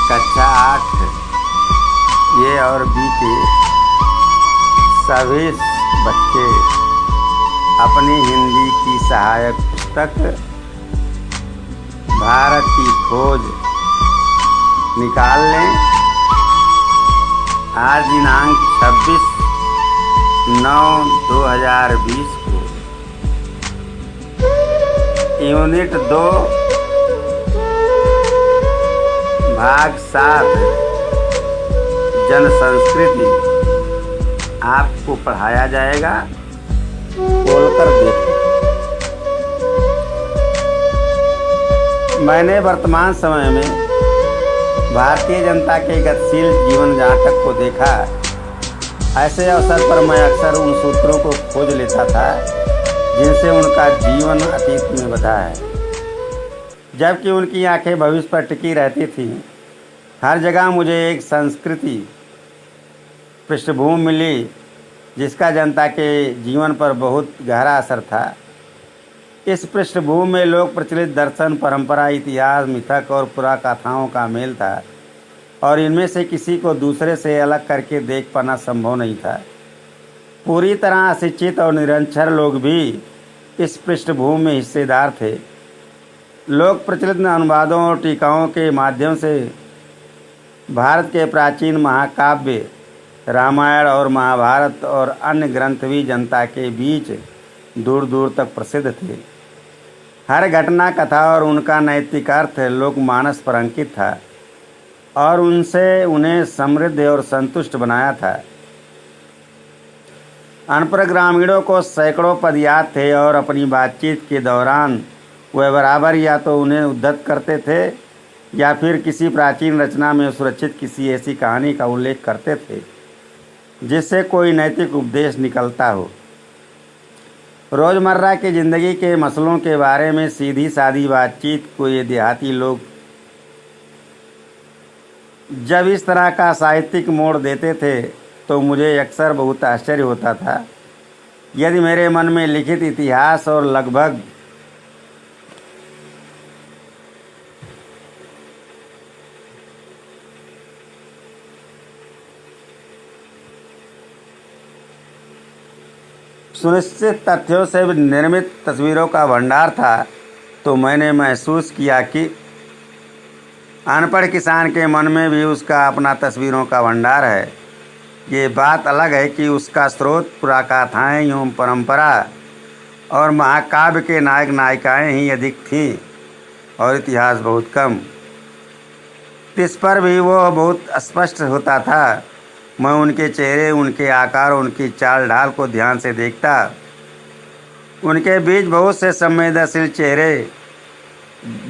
कक्षा 8 ये और बी के सभी बच्चे अपनी हिंदी की सहायक पुस्तक भारत की खोज निकाल लें। आज दिनांक 26/9/2020 को यूनिट 2 भाग 7 जन संस्कृति आपको पढ़ाया जाएगा। खोलकर देखो। मैंने वर्तमान समय में भारतीय जनता के गतिशील जीवन जातक को देखा। ऐसे अवसर पर मैं अक्सर उन सूत्रों को खोज लेता था जिनसे उनका जीवन अतीत में बधा है, जबकि उनकी आंखें भविष्य पर टिकी रहती थीं। हर जगह मुझे एक संस्कृति पृष्ठभूमि मिली जिसका जनता के जीवन पर बहुत गहरा असर था। इस पृष्ठभूमि में लोक प्रचलित दर्शन, परंपरा, इतिहास, मिथक और पुराकथाओं का मेल था और इनमें से किसी को दूसरे से अलग करके देख पाना संभव नहीं था। पूरी तरह अशिक्षित और निरक्षर लोग भी इस पृष्ठभूमि में हिस्सेदार थे। लोक प्रचलित अनुवादों और टीकाओं के माध्यम से भारत के प्राचीन महाकाव्य रामायण और महाभारत और अन्य ग्रंथ भी जनता के बीच दूर दूर तक प्रसिद्ध थे। हर घटना, कथा और उनका नैतिक अर्थ लोकमानस पर अंकित था और उनसे उन्हें समृद्ध और संतुष्ट बनाया था। अनपढ़ ग्रामीणों को सैकड़ों पद याद थे और अपनी बातचीत के दौरान वह बराबर या तो उन्हें उद्धत करते थे या फिर किसी प्राचीन रचना में सुरक्षित किसी ऐसी कहानी का उल्लेख करते थे जिससे कोई नैतिक उपदेश निकलता हो। रोज़मर्रा की ज़िंदगी के मसलों के बारे में सीधी सादी बातचीत को ये देहाती लोग जब इस तरह का साहित्यिक मोड़ देते थे तो मुझे अक्सर बहुत आश्चर्य होता था। यदि मेरे मन में लिखित इतिहास और लगभग सुनिश्चित तथ्यों से निर्मित तस्वीरों का भंडार था, तो मैंने महसूस किया कि अनपढ़ किसान के मन में भी उसका अपना तस्वीरों का भंडार है। ये बात अलग है कि उसका स्रोत पुराकथाएँ एवं परंपरा और महाकाव्य के नायक नायिकाएँ ही अधिक थीं और इतिहास बहुत कम। इस पर भी वो बहुत स्पष्ट होता था। मैं उनके चेहरे, उनके आकार, उनकी चाल ढाल को ध्यान से देखता। उनके बीच बहुत से संवेदनशील चेहरे,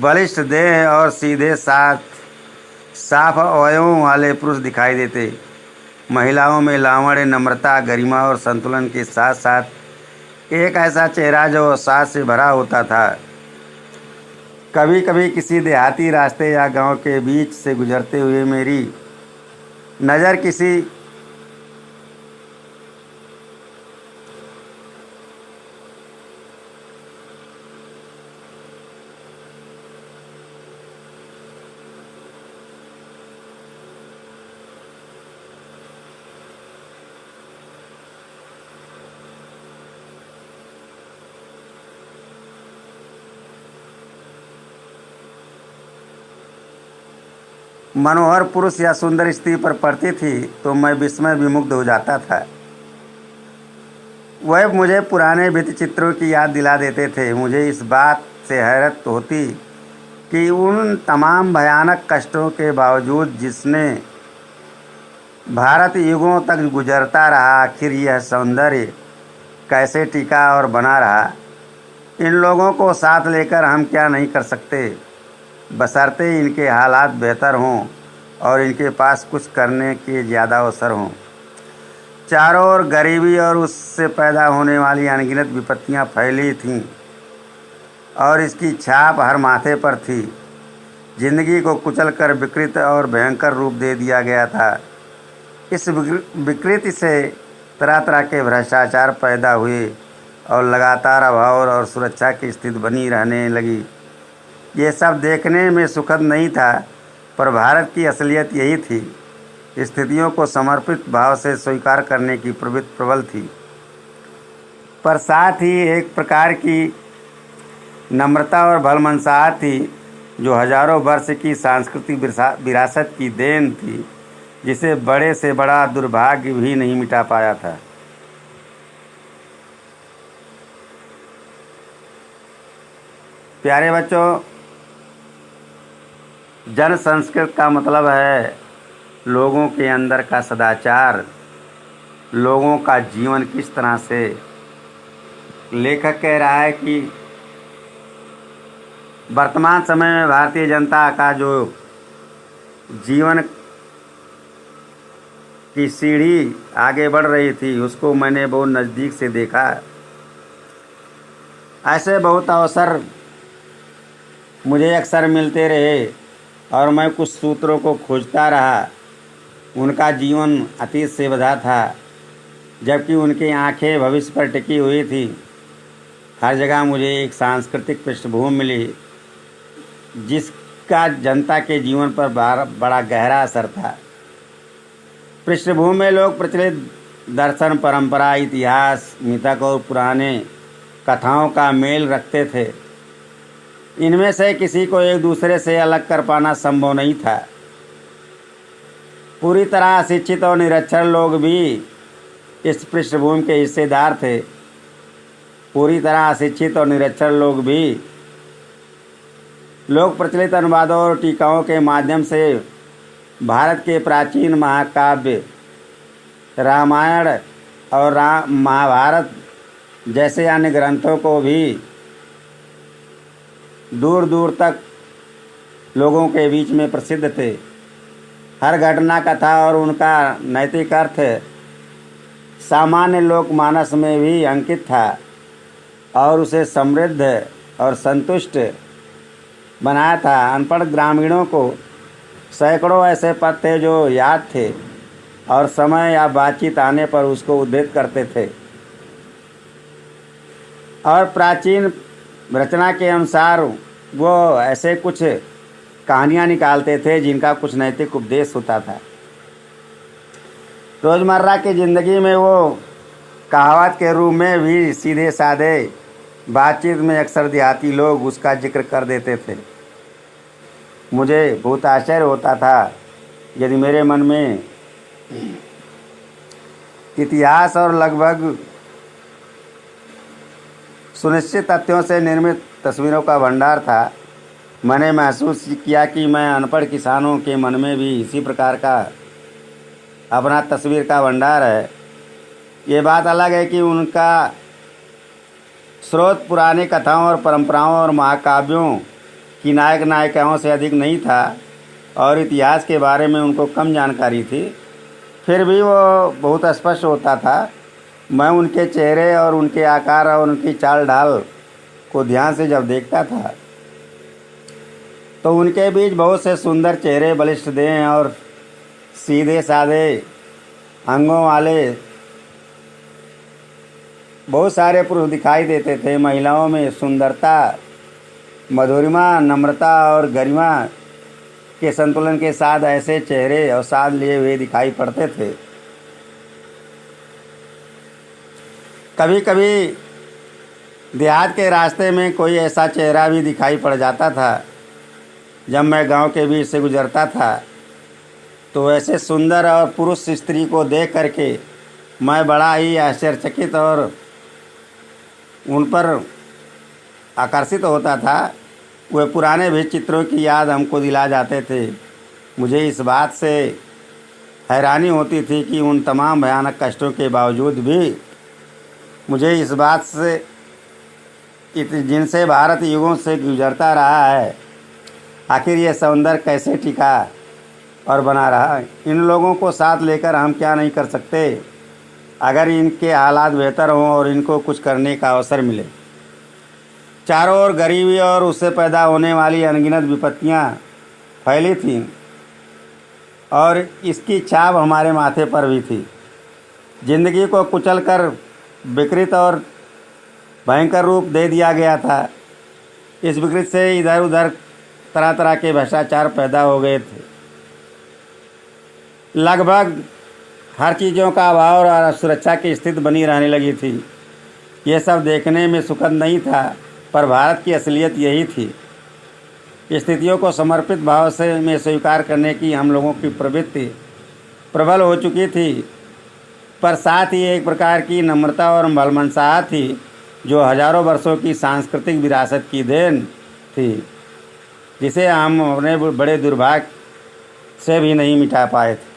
बलिष्ठ देह और सीधे साफ अवयवों वाले पुरुष दिखाई देते। महिलाओं में लावण्य, नम्रता, गरिमा और संतुलन के साथ साथ एक ऐसा चेहरा जो साज से भरा होता था। कभी कभी किसी देहाती रास्ते या गांव के बीच से गुजरते हुए मेरी नज़र किसी मनोहर पुरुष या सुंदर स्त्री पर पड़ती थी तो मैं विस्मय विमुग्ध हो जाता था। वह मुझे पुराने भित्ति चित्रों की याद दिला देते थे। मुझे इस बात से हैरत होती कि उन तमाम भयानक कष्टों के बावजूद जिसने भारत युगों तक गुजरता रहा, आखिर यह सौंदर्य कैसे टिका और बना रहा। इन लोगों को साथ लेकर हम क्या नहीं कर सकते, बशर्ते इनके हालात बेहतर हों और इनके पास कुछ करने के ज़्यादा अवसर हों। चारों ओर गरीबी और उससे पैदा होने वाली अनगिनत विपत्तियां फैली थीं और इसकी छाप हर माथे पर थी। जिंदगी को कुचलकर विकृत और भयंकर रूप दे दिया गया था। इस विकृति से तरह तरह के भ्रष्टाचार पैदा हुए और लगातार अभाव और सुरक्षा की स्थिति बनी रहने लगी। ये सब देखने में सुखद नहीं था, पर भारत की असलियत यही थी, स्थितियों को समर्पित भाव से स्वीकार करने की प्रवृत्ति प्रबल थी, पर साथ ही एक प्रकार की नम्रता और भलमनसाहत थी जो हजारों वर्ष की सांस्कृतिक विरासत की देन थी, जिसे बड़े से बड़ा दुर्भाग्य भी नहीं मिटा पाया था। प्यारे बच्चों, जन संस्कृत का मतलब है लोगों के अंदर का सदाचार, लोगों का जीवन किस तरह से। लेखक कह रहा है कि वर्तमान समय में भारतीय जनता का जो जीवन की सीढ़ी आगे बढ़ रही थी, उसको मैंने बहुत नज़दीक से देखा। ऐसे बहुत अवसर मुझे अक्सर मिलते रहे और मैं कुछ सूत्रों को खोजता रहा। उनका जीवन अतीत से बंधा था, जबकि उनकी आंखें भविष्य पर टिकी हुई थी। हर जगह मुझे एक सांस्कृतिक पृष्ठभूमि मिली जिसका जनता के जीवन पर बड़ा गहरा असर था। पृष्ठभूमि में लोग प्रचलित दर्शन, परंपरा, इतिहास, मिथक और पुराने कथाओं का मेल रखते थे। इनमें से किसी को एक दूसरे से अलग कर पाना संभव नहीं था। पूरी तरह अशिक्षित और निरक्षर लोग भी इस पृष्ठभूमि के हिस्सेदार थे। पूरी तरह अशिक्षित और निरक्षर लोग प्रचलित अनुवादों और टीकाओं के माध्यम से भारत के प्राचीन महाकाव्य रामायण और महाभारत जैसे अन्य ग्रंथों को भी दूर दूर तक लोगों के बीच में प्रसिद्ध थे। हर घटना कथा और उनका नैतिक अर्थ सामान्य लोकमानस में भी अंकित था और उसे समृद्ध और संतुष्ट बनाया था। अनपढ़ ग्रामीणों को सैकड़ों ऐसे पद थे जो याद थे और समय या बातचीत आने पर उसको उद्धृत करते थे और प्राचीन रचना के अनुसार वो ऐसे कुछ कहानियाँ निकालते थे जिनका कुछ नैतिक उपदेश होता था। रोज़मर्रा की ज़िंदगी में वो कहावत के रूप में भी सीधे साधे बातचीत में अक्सर देहाती लोग उसका जिक्र कर देते थे। मुझे बहुत आश्चर्य होता था यदि मेरे मन में इतिहास और लगभग सुनिश्चित तथ्यों से निर्मित तस्वीरों का भंडार था। मैंने महसूस किया कि मैं अनपढ़ किसानों के मन में भी इसी प्रकार का अपना तस्वीर का भंडार है। ये बात अलग है कि उनका स्रोत पुरानी कथाओं और परंपराओं और महाकाव्यों की नायक नायिकाओं से अधिक नहीं था और इतिहास के बारे में उनको कम जानकारी थी। फिर भी वो बहुत स्पष्ट होता था। मैं उनके चेहरे और उनके आकार और उनकी चाल ढाल को ध्यान से जब देखता था तो उनके बीच बहुत से सुंदर चेहरे, बलिष्ठ देह और सीधे साधे अंगों वाले बहुत सारे पुरुष दिखाई देते थे। महिलाओं में सुंदरता, मधुरिमा, नम्रता और गरिमा के संतुलन के साथ ऐसे चेहरे और साथ लिए हुए दिखाई पड़ते थे। कभी कभी देहात के रास्ते में कोई ऐसा चेहरा भी दिखाई पड़ जाता था। जब मैं गांव के बीच से गुजरता था तो ऐसे सुंदर और पुरुष स्त्री को देख करके मैं बड़ा ही आश्चर्यचकित और उन पर आकर्षित होता था। वे पुराने भी चित्रों की याद हमको दिला जाते थे। मुझे इस बात से हैरानी होती थी कि उन तमाम भयानक कष्टों के बावजूद भी मुझे इस बात से जिनसे भारत युगों से गुजरता रहा है, आखिर ये सौंदर्य कैसे टिका और बना रहा। इन लोगों को साथ लेकर हम क्या नहीं कर सकते अगर इनके हालात बेहतर हों और इनको कुछ करने का अवसर मिले। चारों ओर गरीबी और उससे पैदा होने वाली अनगिनत विपत्तियां फैली थीं और इसकी छाप हमारे माथे पर भी थी। जिंदगी को कुचल कर विकृत और भयंकर रूप दे दिया गया था। इस विकृत से इधर उधर तरह तरह के भ्रष्टाचार पैदा हो गए थे। लगभग हर चीज़ों का अभाव और सुरक्षा की स्थिति बनी रहने लगी थी। ये सब देखने में सुखद नहीं था, पर भारत की असलियत यही थी। स्थितियों को समर्पित भाव से में स्वीकार करने की हम लोगों की प्रवृत्ति प्रबल हो चुकी थी, पर साथ ही एक प्रकार की नम्रता और भलमनसाहत थी जो हजारों वर्षों की सांस्कृतिक विरासत की देन थी, जिसे हम अपने बड़े दुर्भाग्य से भी नहीं मिटा पाए थे।